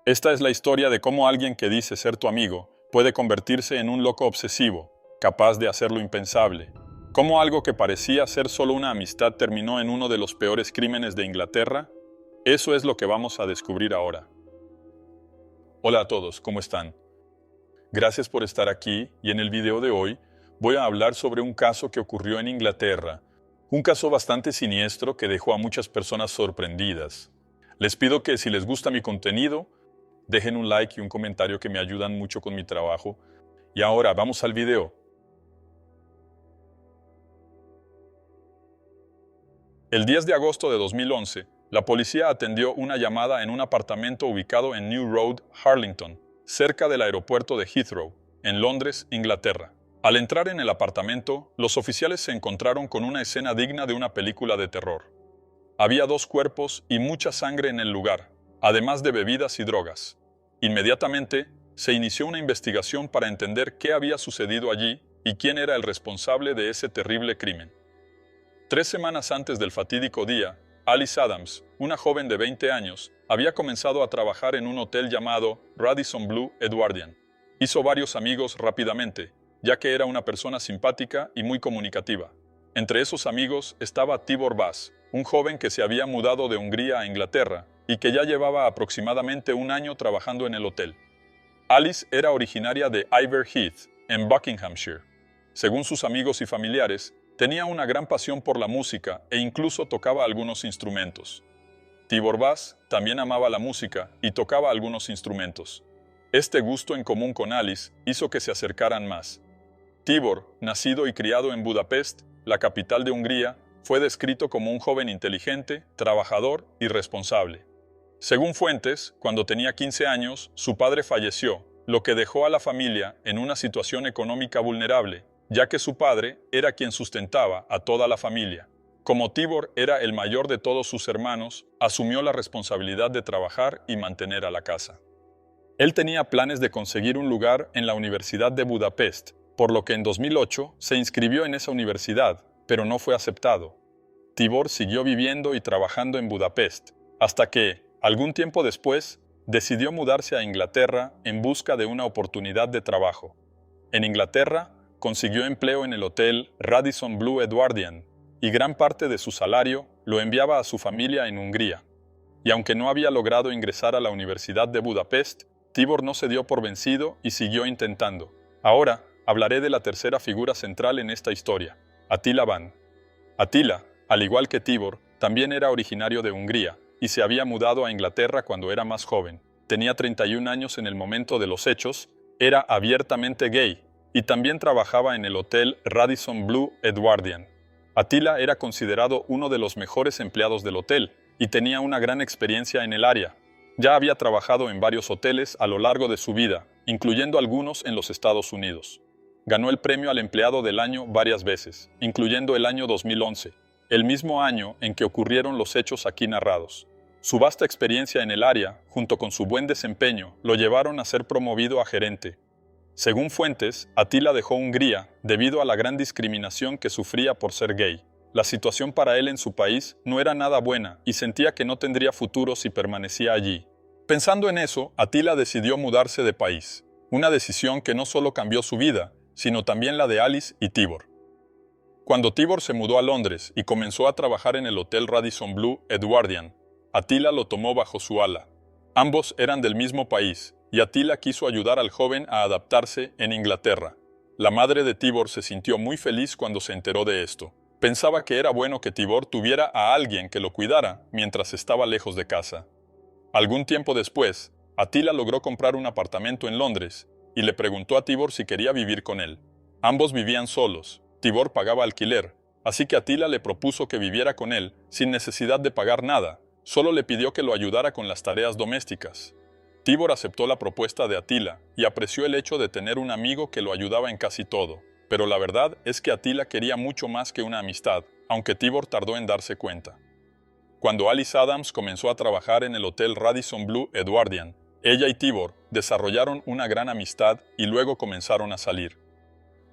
Esta es la historia de cómo alguien que dice ser tu amigo puede convertirse en un loco obsesivo, capaz de hacer lo impensable. Cómo algo que parecía ser solo una amistad terminó en uno de los peores crímenes de Inglaterra. Eso es lo que vamos a descubrir ahora. Hola a todos, ¿cómo están? Gracias por estar aquí y en el video de hoy voy a hablar sobre un caso que ocurrió en Inglaterra. Un caso bastante siniestro que dejó a muchas personas sorprendidas. Les pido que si les gusta mi contenido, dejen un like y un comentario que me ayudan mucho con mi trabajo. Y ahora, vamos al video. El 10 de agosto de 2011, la policía atendió una llamada en un apartamento ubicado en New Road, Harlington, cerca del aeropuerto de Heathrow, en Londres, Inglaterra. Al entrar en el apartamento, los oficiales se encontraron con una escena digna de una película de terror. Había 2 cuerpos y mucha sangre en el lugar, además de bebidas y drogas. Inmediatamente, se inició una investigación para entender qué había sucedido allí y quién era el responsable de ese terrible crimen. 3 semanas antes del fatídico día, Alice Adams, una joven de 20 años, había comenzado a trabajar en un hotel llamado Radisson Blu Edwardian. Hizo varios amigos rápidamente, ya que era una persona simpática y muy comunicativa. Entre esos amigos estaba Tibor Bas, un joven que se había mudado de Hungría a Inglaterra y que ya llevaba aproximadamente un año trabajando en el hotel. Alice era originaria de Iverheath, en Buckinghamshire. Según sus amigos y familiares, tenía una gran pasión por la música e incluso tocaba algunos instrumentos. Tibor Bas también amaba la música y tocaba algunos instrumentos. Este gusto en común con Alice hizo que se acercaran más. Tibor, nacido y criado en Budapest, la capital de Hungría, fue descrito como un joven inteligente, trabajador y responsable. Según fuentes, cuando tenía 15 años, su padre falleció, lo que dejó a la familia en una situación económica vulnerable, ya que su padre era quien sustentaba a toda la familia. Como Tibor era el mayor de todos sus hermanos, asumió la responsabilidad de trabajar y mantener a la casa. Él tenía planes de conseguir un lugar en la Universidad de Budapest, por lo que en 2008 se inscribió en esa universidad, pero no fue aceptado. Tibor siguió viviendo y trabajando en Budapest, hasta que, algún tiempo después, decidió mudarse a Inglaterra en busca de una oportunidad de trabajo. En Inglaterra, consiguió empleo en el hotel Radisson Blu Edwardian, y gran parte de su salario lo enviaba a su familia en Hungría. Y aunque no había logrado ingresar a la Universidad de Budapest, Tibor no se dio por vencido y siguió intentando. Ahora, hablaré de la tercera figura central en esta historia, Attila Van. Attila, al igual que Tibor, también era originario de Hungría y se había mudado a Inglaterra cuando era más joven. Tenía 31 años en el momento de los hechos, era abiertamente gay y también trabajaba en el hotel Radisson Blu Edwardian. Attila era considerado uno de los mejores empleados del hotel y tenía una gran experiencia en el área. Ya había trabajado en varios hoteles a lo largo de su vida, incluyendo algunos en los Estados Unidos. Ganó el premio al empleado del año varias veces, incluyendo el año 2011, el mismo año en que ocurrieron los hechos aquí narrados. Su vasta experiencia en el área, junto con su buen desempeño, lo llevaron a ser promovido a gerente. Según fuentes, Attila dejó Hungría debido a la gran discriminación que sufría por ser gay. La situación para él en su país no era nada buena y sentía que no tendría futuro si permanecía allí. Pensando en eso, Attila decidió mudarse de país, una decisión que no solo cambió su vida, sino también la de Alice y Tibor. Cuando Tibor se mudó a Londres y comenzó a trabajar en el hotel Radisson Blu Edwardian, Attila lo tomó bajo su ala. Ambos eran del mismo país, y Attila quiso ayudar al joven a adaptarse en Inglaterra. La madre de Tibor se sintió muy feliz cuando se enteró de esto. Pensaba que era bueno que Tibor tuviera a alguien que lo cuidara mientras estaba lejos de casa. Algún tiempo después, Attila logró comprar un apartamento en Londres y le preguntó a Tibor si quería vivir con él. Ambos vivían solos. Tibor pagaba alquiler, así que Attila le propuso que viviera con él sin necesidad de pagar nada. Solo le pidió que lo ayudara con las tareas domésticas. Tibor aceptó la propuesta de Attila y apreció el hecho de tener un amigo que lo ayudaba en casi todo. Pero la verdad es que Attila quería mucho más que una amistad, aunque Tibor tardó en darse cuenta. Cuando Alice Adams comenzó a trabajar en el hotel Radisson Blu Edwardian, ella y Tibor desarrollaron una gran amistad y luego comenzaron a salir.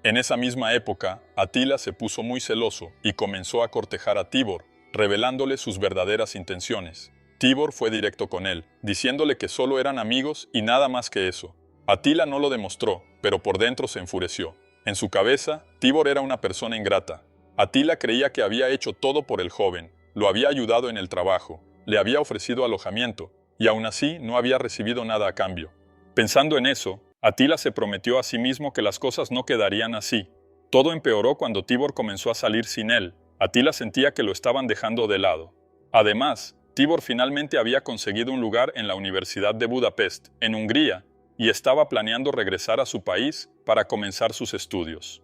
En esa misma época, Attila se puso muy celoso y comenzó a cortejar a Tibor, revelándole sus verdaderas intenciones. Tibor fue directo con él, diciéndole que solo eran amigos y nada más que eso. Atila no lo demostró, pero por dentro se enfureció. En su cabeza, Tibor era una persona ingrata. Atila creía que había hecho todo por el joven, lo había ayudado en el trabajo, le había ofrecido alojamiento, y aún así no había recibido nada a cambio. Pensando en eso, Atila se prometió a sí mismo que las cosas no quedarían así. Todo empeoró cuando Tibor comenzó a salir sin él. Atila sentía que lo estaban dejando de lado. Además, Tibor finalmente había conseguido un lugar en la Universidad de Budapest, en Hungría, y estaba planeando regresar a su país para comenzar sus estudios.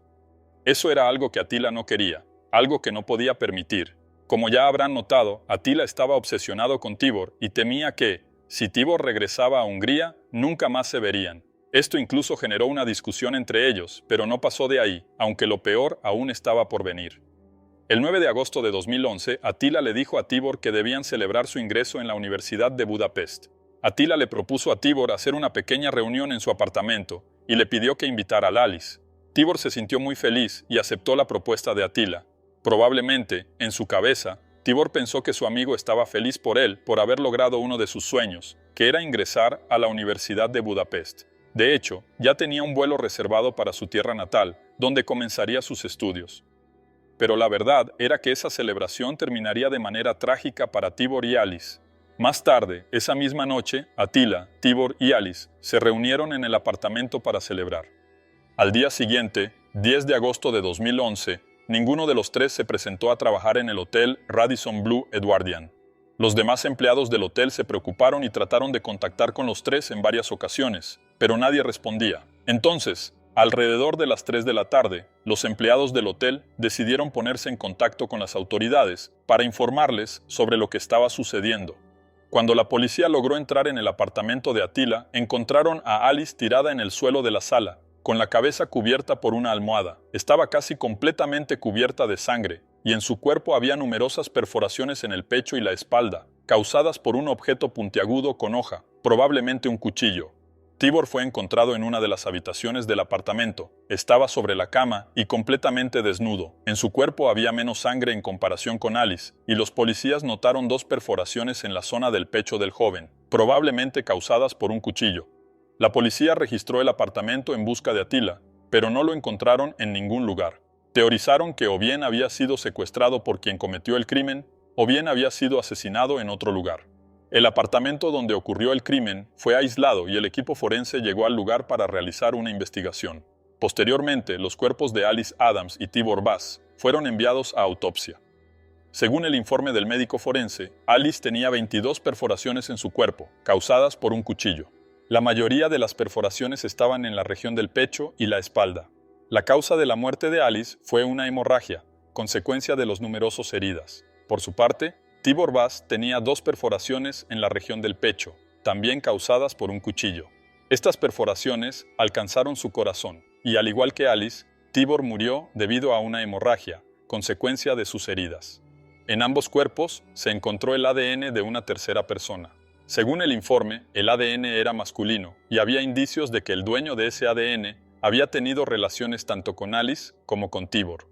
Eso era algo que Atila no quería, algo que no podía permitir. Como ya habrán notado, Atila estaba obsesionado con Tibor y temía que, si Tibor regresaba a Hungría, nunca más se verían. Esto incluso generó una discusión entre ellos, pero no pasó de ahí, aunque lo peor aún estaba por venir. El 9 de agosto de 2011, Atila le dijo a Tibor que debían celebrar su ingreso en la Universidad de Budapest. Atila le propuso a Tibor hacer una pequeña reunión en su apartamento y le pidió que invitara a Alice. Tibor se sintió muy feliz y aceptó la propuesta de Atila. Probablemente, en su cabeza, Tibor pensó que su amigo estaba feliz por él por haber logrado uno de sus sueños, que era ingresar a la Universidad de Budapest. De hecho, ya tenía un vuelo reservado para su tierra natal, donde comenzaría sus estudios. Pero la verdad era que esa celebración terminaría de manera trágica para Tibor y Alice. Más tarde, esa misma noche, Atila, Tibor y Alice se reunieron en el apartamento para celebrar. Al día siguiente, 10 de agosto de 2011, ninguno de los tres se presentó a trabajar en el hotel Radisson Blu Edwardian. Los demás empleados del hotel se preocuparon y trataron de contactar con los tres en varias ocasiones, pero nadie respondía. Entonces, alrededor de las 3 de la tarde, los empleados del hotel decidieron ponerse en contacto con las autoridades para informarles sobre lo que estaba sucediendo. Cuando la policía logró entrar en el apartamento de Atila, encontraron a Alice tirada en el suelo de la sala, con la cabeza cubierta por una almohada. Estaba casi completamente cubierta de sangre, y en su cuerpo había numerosas perforaciones en el pecho y la espalda, causadas por un objeto puntiagudo con hoja, probablemente un cuchillo. Tibor fue encontrado en una de las habitaciones del apartamento. Estaba sobre la cama y completamente desnudo. En su cuerpo había menos sangre en comparación con Alice, y los policías notaron 2 perforaciones en la zona del pecho del joven, probablemente causadas por un cuchillo. La policía registró el apartamento en busca de Atila, pero no lo encontraron en ningún lugar. Teorizaron que o bien había sido secuestrado por quien cometió el crimen, o bien había sido asesinado en otro lugar. El apartamento donde ocurrió el crimen fue aislado y el equipo forense llegó al lugar para realizar una investigación. Posteriormente, los cuerpos de Alice Adams y Tibor Bass fueron enviados a autopsia. Según el informe del médico forense, Alice tenía 22 perforaciones en su cuerpo, causadas por un cuchillo. La mayoría de las perforaciones estaban en la región del pecho y la espalda. La causa de la muerte de Alice fue una hemorragia, consecuencia de los numerosos heridas. Por su parte, Tibor Bass tenía 2 perforaciones en la región del pecho, también causadas por un cuchillo. Estas perforaciones alcanzaron su corazón, y al igual que Alice, Tibor murió debido a una hemorragia, consecuencia de sus heridas. En ambos cuerpos se encontró el ADN de una tercera persona. Según el informe, el ADN era masculino, y había indicios de que el dueño de ese ADN había tenido relaciones tanto con Alice como con Tibor.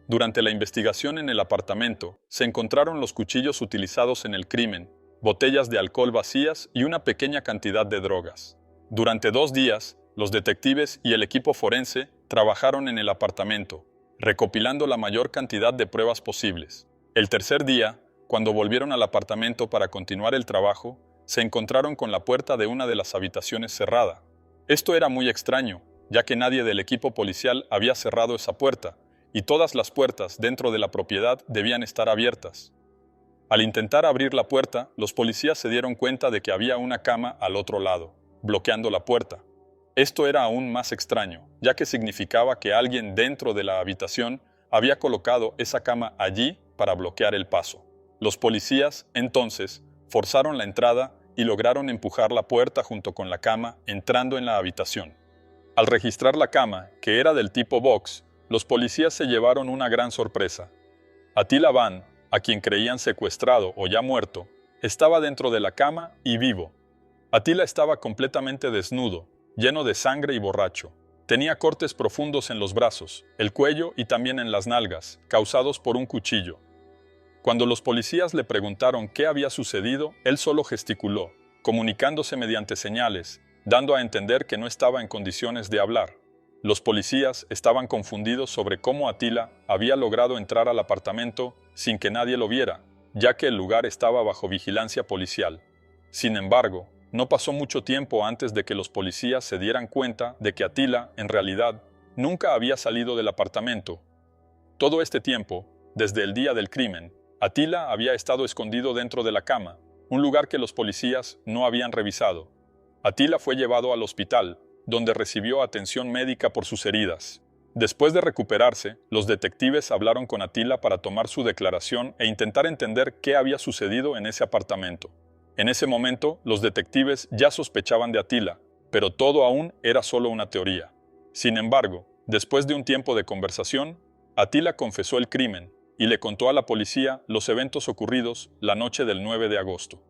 Durante la investigación en el apartamento, se encontraron los cuchillos utilizados en el crimen, botellas de alcohol vacías y una pequeña cantidad de drogas. Durante 2 días, los detectives y el equipo forense trabajaron en el apartamento, recopilando la mayor cantidad de pruebas posibles. El tercer día, cuando volvieron al apartamento para continuar el trabajo, se encontraron con la puerta de una de las habitaciones cerrada. Esto era muy extraño, ya que nadie del equipo policial había cerrado esa puerta, y todas las puertas dentro de la propiedad debían estar abiertas. Al intentar abrir la puerta, los policías se dieron cuenta de que había una cama al otro lado, bloqueando la puerta. Esto era aún más extraño, ya que significaba que alguien dentro de la habitación había colocado esa cama allí para bloquear el paso. Los policías, entonces, forzaron la entrada y lograron empujar la puerta junto con la cama, entrando en la habitación. Al registrar la cama, que era del tipo box, los policías se llevaron una gran sorpresa. Atila Van, a quien creían secuestrado o ya muerto, estaba dentro de la cama y vivo. Atila estaba completamente desnudo, lleno de sangre y borracho. Tenía cortes profundos en los brazos, el cuello y también en las nalgas, causados por un cuchillo. Cuando los policías le preguntaron qué había sucedido, él solo gesticuló, comunicándose mediante señales, dando a entender que no estaba en condiciones de hablar. Los policías estaban confundidos sobre cómo Attila había logrado entrar al apartamento sin que nadie lo viera, ya que el lugar estaba bajo vigilancia policial. Sin embargo, no pasó mucho tiempo antes de que los policías se dieran cuenta de que Attila, en realidad, nunca había salido del apartamento. Todo este tiempo, desde el día del crimen, Attila había estado escondido dentro de la cama, un lugar que los policías no habían revisado. Attila fue llevado al hospital, donde recibió atención médica por sus heridas. Después de recuperarse, los detectives hablaron con Attila para tomar su declaración e intentar entender qué había sucedido en ese apartamento. En ese momento, los detectives ya sospechaban de Attila, pero todo aún era solo una teoría. Sin embargo, después de un tiempo de conversación, Attila confesó el crimen y le contó a la policía los eventos ocurridos la noche del 9 de agosto.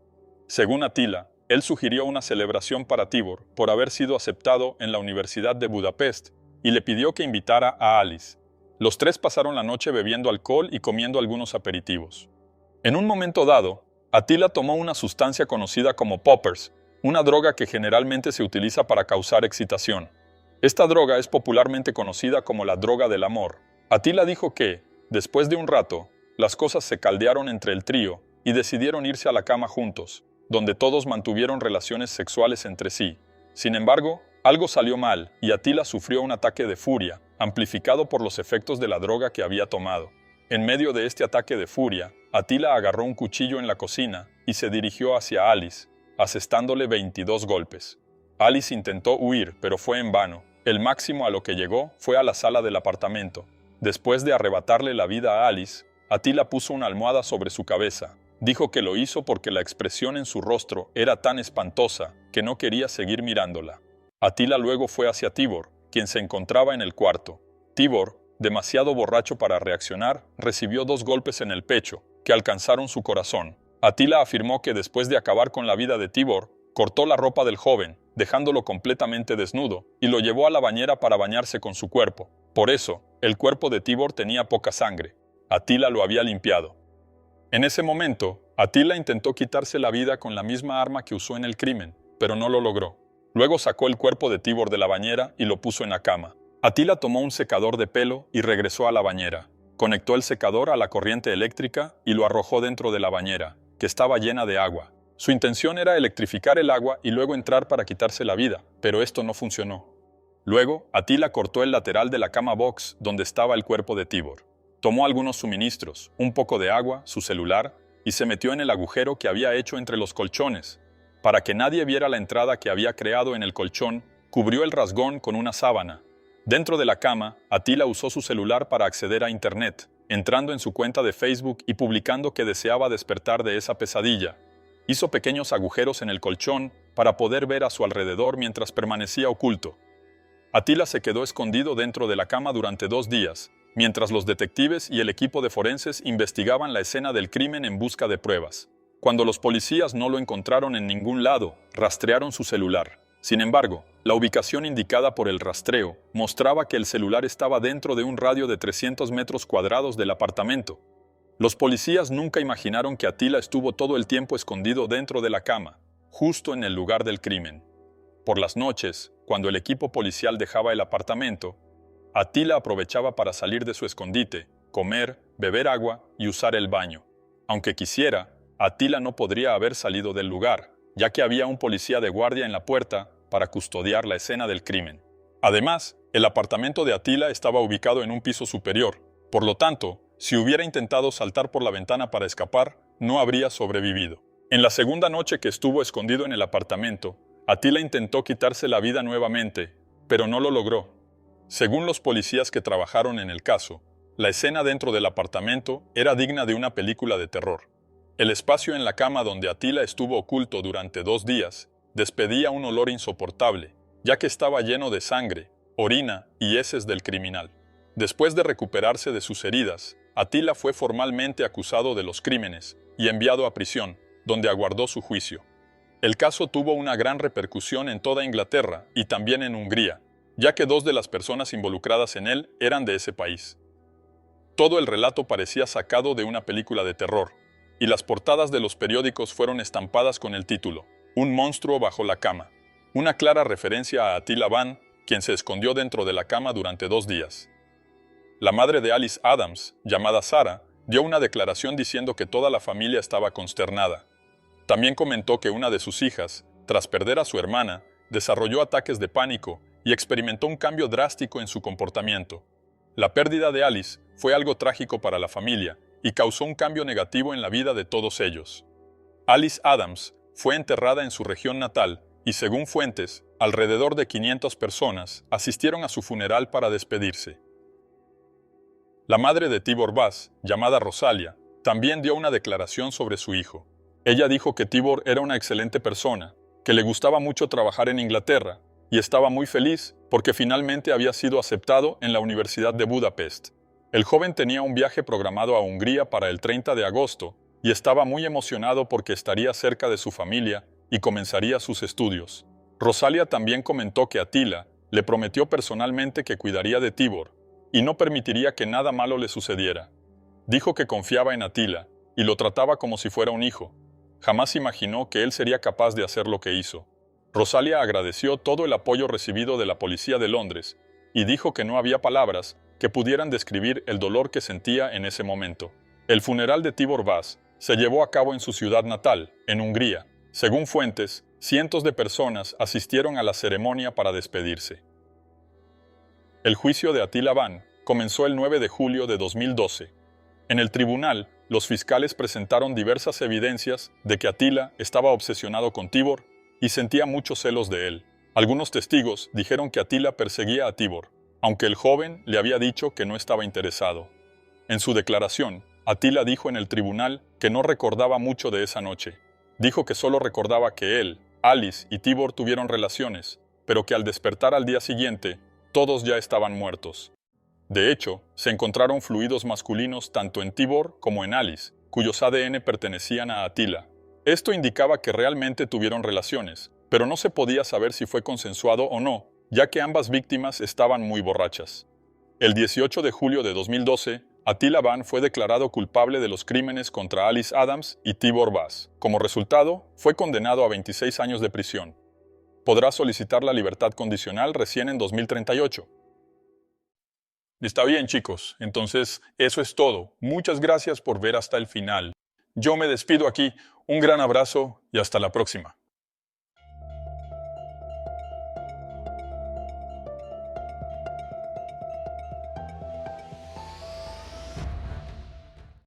Según Attila, él sugirió una celebración para Tibor por haber sido aceptado en la Universidad de Budapest y le pidió que invitara a Alice. Los tres pasaron la noche bebiendo alcohol y comiendo algunos aperitivos. En un momento dado, Attila tomó una sustancia conocida como poppers, una droga que generalmente se utiliza para causar excitación. Esta droga es popularmente conocida como la droga del amor. Attila dijo que, después de un rato, las cosas se caldearon entre el trío y decidieron irse a la cama juntos, donde todos mantuvieron relaciones sexuales entre sí. Sin embargo, algo salió mal y Attila sufrió un ataque de furia, amplificado por los efectos de la droga que había tomado. En medio de este ataque de furia, Attila agarró un cuchillo en la cocina y se dirigió hacia Alice, asestándole 22 golpes. Alice intentó huir, pero fue en vano. El máximo a lo que llegó fue a la sala del apartamento. Después de arrebatarle la vida a Alice, Attila puso una almohada sobre su cabeza. Dijo que lo hizo porque la expresión en su rostro era tan espantosa que no quería seguir mirándola. Attila luego fue hacia Tibor, quien se encontraba en el cuarto. Tibor, demasiado borracho para reaccionar, recibió 2 golpes en el pecho, que alcanzaron su corazón. Attila afirmó que después de acabar con la vida de Tibor, cortó la ropa del joven, dejándolo completamente desnudo, y lo llevó a la bañera para bañarse con su cuerpo. Por eso, el cuerpo de Tibor tenía poca sangre. Attila lo había limpiado. En ese momento, Attila intentó quitarse la vida con la misma arma que usó en el crimen, pero no lo logró. Luego sacó el cuerpo de Tibor de la bañera y lo puso en la cama. Attila tomó un secador de pelo y regresó a la bañera. Conectó el secador a la corriente eléctrica y lo arrojó dentro de la bañera, que estaba llena de agua. Su intención era electrificar el agua y luego entrar para quitarse la vida, pero esto no funcionó. Luego, Attila cortó el lateral de la cama box donde estaba el cuerpo de Tibor. Tomó algunos suministros, un poco de agua, su celular, y se metió en el agujero que había hecho entre los colchones. Para que nadie viera la entrada que había creado en el colchón, cubrió el rasgón con una sábana. Dentro de la cama, Attila usó su celular para acceder a Internet, entrando en su cuenta de Facebook y publicando que deseaba despertar de esa pesadilla. Hizo pequeños agujeros en el colchón para poder ver a su alrededor mientras permanecía oculto. Attila se quedó escondido dentro de la cama durante 2 días, mientras los detectives y el equipo de forenses investigaban la escena del crimen en busca de pruebas. Cuando los policías no lo encontraron en ningún lado, rastrearon su celular. Sin embargo, la ubicación indicada por el rastreo mostraba que el celular estaba dentro de un radio de 300 metros cuadrados del apartamento. Los policías nunca imaginaron que Attila estuvo todo el tiempo escondido dentro de la cama, justo en el lugar del crimen. Por las noches, cuando el equipo policial dejaba el apartamento, Attila aprovechaba para salir de su escondite, comer, beber agua y usar el baño. Aunque quisiera, Attila no podría haber salido del lugar, ya que había un policía de guardia en la puerta para custodiar la escena del crimen. Además, el apartamento de Attila estaba ubicado en un piso superior. Por lo tanto, si hubiera intentado saltar por la ventana para escapar, no habría sobrevivido. En la segunda noche que estuvo escondido en el apartamento, Attila intentó quitarse la vida nuevamente, pero no lo logró. Según los policías que trabajaron en el caso, la escena dentro del apartamento era digna de una película de terror. El espacio en la cama donde Attila estuvo oculto durante 2 días despedía un olor insoportable, ya que estaba lleno de sangre, orina y heces del criminal. Después de recuperarse de sus heridas, Attila fue formalmente acusado de los crímenes y enviado a prisión, donde aguardó su juicio. El caso tuvo una gran repercusión en toda Inglaterra y también en Hungría, ya que 2 de las personas involucradas en él eran de ese país. Todo el relato parecía sacado de una película de terror, y las portadas de los periódicos fueron estampadas con el título, Un monstruo bajo la cama, una clara referencia a Attila Van, quien se escondió dentro de la cama durante 2 días. La madre de Alice Adams, llamada Sarah, dio una declaración diciendo que toda la familia estaba consternada. También comentó que una de sus hijas, tras perder a su hermana, desarrolló ataques de pánico y experimentó un cambio drástico en su comportamiento. La pérdida de Alice fue algo trágico para la familia y causó un cambio negativo en la vida de todos ellos. Alice Adams fue enterrada en su región natal y, según fuentes, alrededor de 500 personas asistieron a su funeral para despedirse. La madre de Tibor Bass, llamada Rosalia, también dio una declaración sobre su hijo. Ella dijo que Tibor era una excelente persona, que le gustaba mucho trabajar en Inglaterra y estaba muy feliz porque finalmente había sido aceptado en la Universidad de Budapest. El joven tenía un viaje programado a Hungría para el 30 de agosto y estaba muy emocionado porque estaría cerca de su familia y comenzaría sus estudios. Rosalia también comentó que Attila le prometió personalmente que cuidaría de Tibor y no permitiría que nada malo le sucediera. Dijo que confiaba en Attila y lo trataba como si fuera un hijo. Jamás imaginó que él sería capaz de hacer lo que hizo. Rosalia agradeció todo el apoyo recibido de la policía de Londres y dijo que no había palabras que pudieran describir el dolor que sentía en ese momento. El funeral de Tibor Bass se llevó a cabo en su ciudad natal, en Hungría. Según fuentes, cientos de personas asistieron a la ceremonia para despedirse. El juicio de Attila Van comenzó el 9 de julio de 2012. En el tribunal, los fiscales presentaron diversas evidencias de que Attila estaba obsesionado con Tibor y sentía muchos celos de él. Algunos testigos dijeron que Attila perseguía a Tibor, aunque el joven le había dicho que no estaba interesado. En su declaración, Attila dijo en el tribunal que no recordaba mucho de esa noche. Dijo que solo recordaba que él, Alice y Tibor tuvieron relaciones, pero que al despertar al día siguiente, todos ya estaban muertos. De hecho, se encontraron fluidos masculinos tanto en Tibor como en Alice, cuyos ADN pertenecían a Attila. Esto indicaba que realmente tuvieron relaciones, pero no se podía saber si fue consensuado o no, ya que ambas víctimas estaban muy borrachas. El 18 de julio de 2012, Attila Van fue declarado culpable de los crímenes contra Alice Adams y Tibor Bass. Como resultado, fue condenado a 26 años de prisión. Podrá solicitar la libertad condicional recién en 2038. Está bien, chicos. Entonces, eso es todo. Muchas gracias por ver hasta el final. Yo me despido aquí. Un gran abrazo y hasta la próxima.